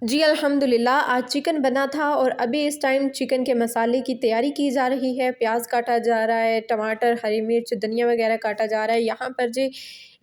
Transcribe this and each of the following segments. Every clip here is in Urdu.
جی الحمدللہ، آج چکن بنا تھا اور ابھی اس ٹائم چکن کے مسالے کی تیاری کی جا رہی ہے۔ پیاز کاٹا جا رہا ہے، ٹماٹر، ہری مرچ، دھنیا وغیرہ کاٹا جا رہا ہے۔ یہاں پر جی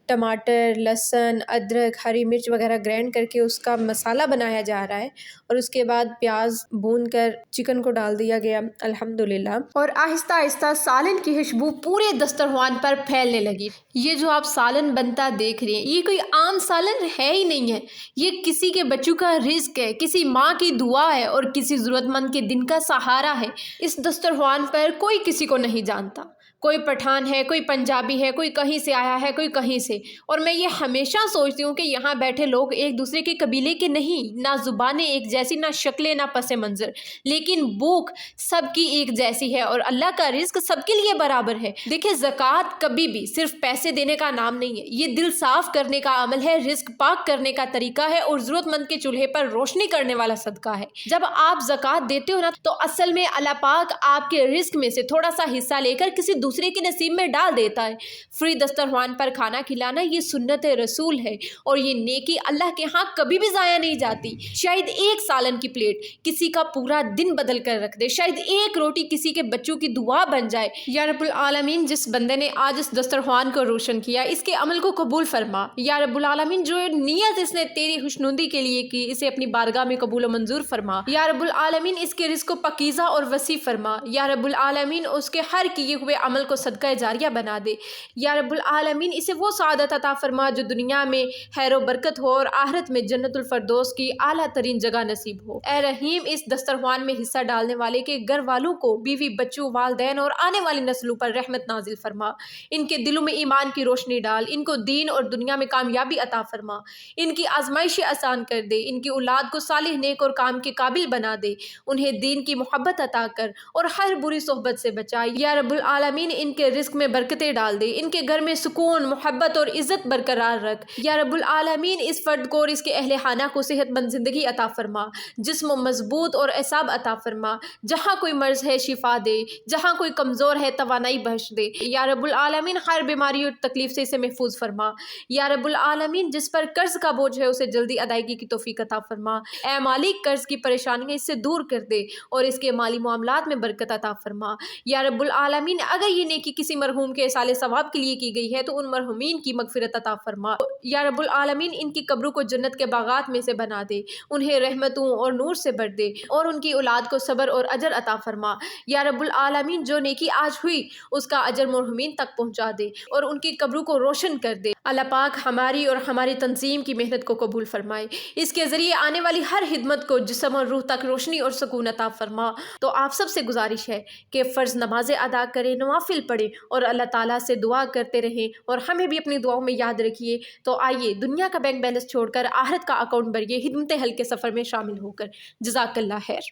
ٹماٹر، لہسن، ادرک، ہری مرچ وغیرہ گرینڈ کر کے اس کا مسالہ بنایا جا رہا ہے، اور اس کے بعد پیاز بھون کر چکن کو ڈال دیا گیا الحمدللہ، اور آہستہ آہستہ سالن کی خوشبو پورے دسترخوان پر پھیلنے لگی۔ یہ جو آپ سالن بنتا دیکھ رہے ہیں، یہ کوئی عام سالن ہے ہی نہیں ہے، یہ کسی کے بچوں کا رزق ہے، کسی ماں کی دعا ہے اور کسی ضرورت مند کے دن کا سہارا ہے۔ اس دسترخوان پر کوئی کسی کو نہیں جانتا، کوئی پٹھان ہے، کوئی پنجابی ہے، کوئی کہیں سے آیا ہے، کوئی کہیں سے، اور میں یہ ہمیشہ سوچتی ہوں کہ یہاں بیٹھے لوگ ایک دوسرے کے قبیلے کے نہیں، نہ زبانیں ایک جیسی، نہ شکلیں، نہ پس منظر، لیکن بھوک سب کی ایک جیسی ہے اور اللہ کا رزق سب کے لیے برابر ہے۔ دیکھیں، زکوٰۃ کبھی بھی صرف پیسے دینے کا نام نہیں ہے، یہ دل صاف کرنے کا عمل ہے، رزق پاک کرنے کا طریقہ ہے اور ضرورت مند کے چولہے پر روشنی کرنے والا صدقہ ہے۔ جب آپ زکوٰۃ دیتے ہو نا، تو اصل میں اللہ پاک آپ کے رزق میں سے تھوڑا سا حصہ لے کر کسی دوسرے کے نصیب میں ڈال دیتا ہے۔ فری دسترخوان پر کھانا کھلانا یہ سنت رسول ہے، اور یہ نیکی اللہ کے ہاں کبھی بھی ضائع نہیں جاتی۔ شاید ایک سالن کی پلیٹ کسی کا پورا دن بدل کر رکھ دے، شاید ایک روٹی کسی کے بچوں کی دعا بن جائے۔ یا رب العالمین، جس بندے نے آج اس دسترخوان کو روشن کیا، اس کے عمل کو قبول فرما۔ یا رب العالمین، جو نیت اس نے تیری خوشنودی کے لیے کی، اسے اپنی بارگاہ میں قبول و منظور فرما۔ یا رب العالمین، اس کے رزق کو پاکیزہ اور وسیع فرما۔ یا رب العالمین، اس کے ہر کیے ہوئے عمل کو صدقہ جاریہ بنا دے۔ یا رب العالمین، اسے وہ سعادت عطا فرما جو دنیا میں خیر و برکت ہو اور آخرت میں جنت الفردوس کی اعلیٰ ترین جگہ نصیب ہو۔ اے رحیم، اس دسترخوان میں حصہ ڈالنے والے کے گھر والوں کو، بیوی، بچوں، والدین اور آنے والی نسلوں پر رحمت نازل فرما۔ ان کے دلوں میں ایمان کی روشنی ڈال، ان کو دین اور دنیا میں کامیابی عطا فرما، ان کی آزمائشیں آسان کر دے، ان کی اولاد کو صالح، نیک اور کام کے قابل بنا دے، انہیں دین کی محبت عطا کر اور ہر بری صحبت سے بچا۔ یا رب العالمین، ان کے رزق میں برکتیں ڈال دے، ان کے گھر میں سکون، محبت اور عزت برقرار رکھ۔ یا رب العالمین، اس فرد کو اور اس کے اہل خانہ کو صحت مند زندگی عطا فرما، جسم مضبوط اور اعصاب عطا فرما، جہاں کوئی مرض ہے شفا دے، جہاں کوئی کمزور ہے توانائی بخش دے۔ یا رب العالمین، ہر بیماری اور تکلیف سے اسے محفوظ فرما۔ یا رب العالمین، جس پر قرض کا بوجھ ہے، اسے جلدی ادائیگی کی توفیق عطا فرما۔ اے مالک، قرض کی پریشانیاں اس سے دور کر دے اور اس کے مالی معاملات میں برکت عطا فرما۔ یا رب العالمین، اگر یہ نیکی کسی مرحوم کے ایصال ثواب کے لیے کی گئی ہے تو ان مرحومین کی مغفرت عطا فرما۔ یا رب العالمین، ان کی قبروں کو جنت کے باغات میں سے بنا دے، انہیں رحمتوں اور نور سے بھر دے اور ان کی اولاد کو صبر اور اجر عطا فرما۔ یا رب العالمین، جو نیکی آج ہوئی اس کا اجر مرحومین تک پہنچا دے اور ان کی قبروں کو روشن کر دے۔ اللہ پاک ہماری اور ہماری تنظیم کی محنت کو قبول فرمائے، اس کے ذریعے آنے والی ہر خدمت کو جسم اور روح تک روشنی اور سکون عطا فرما۔ تو آپ سب سے گزارش ہے کہ فرض نمازیں ادا کریں، نوافل پڑھیں اور اللہ تعالیٰ سے دعا کرتے رہیں، اور ہمیں بھی اپنی دعاؤں میں یاد رکھیے۔ تو آئیے دنیا کا بینک بیلنس چھوڑ کر آخرت کا اکاؤنٹ بھریے، خدمت حل کے سفر میں شامل ہو کر۔ جزاک اللہ خیر۔